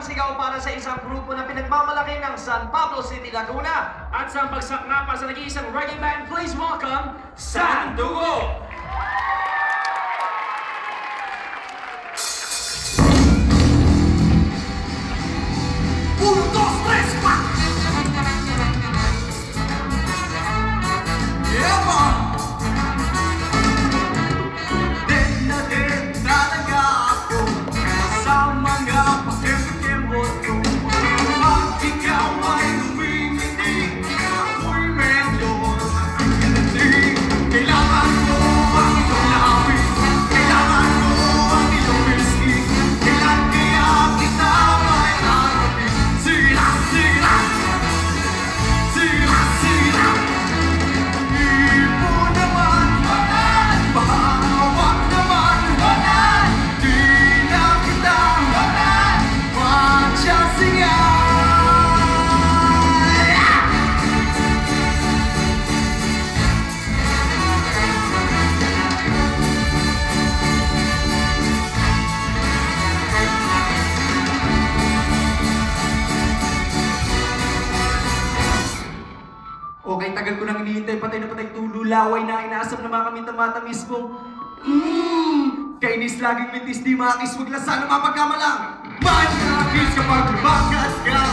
sigaw para sa isang grupo na pinagmamalaki ng San Pablo City, Laguna. At sa pagsakna pa sa nag-iisang reggae band, please welcome Sandugo! Uno, dos, tres, cuatro. Den na din talaga ako sa mga pakimot ko. Pag ikaw ay lumingiti, ako'y medyo nakikiliti. Kailangan ko ang iyong lapis, kailangan ko ang iyong whiskey. Kailan kaya kita may harapin? Sira, sira, sira, sira. Di mo naman manan, mahawak naman manan. Di na kita manan, magsasingan. Okay, tagal ko nang hinihintay, patay na patay tulo, laway na inaasam na mga kami tamatamis mo. Kainis laging mitis, di makis, wag lang sana mapagkamalang. Manakis kapag lumakas ka.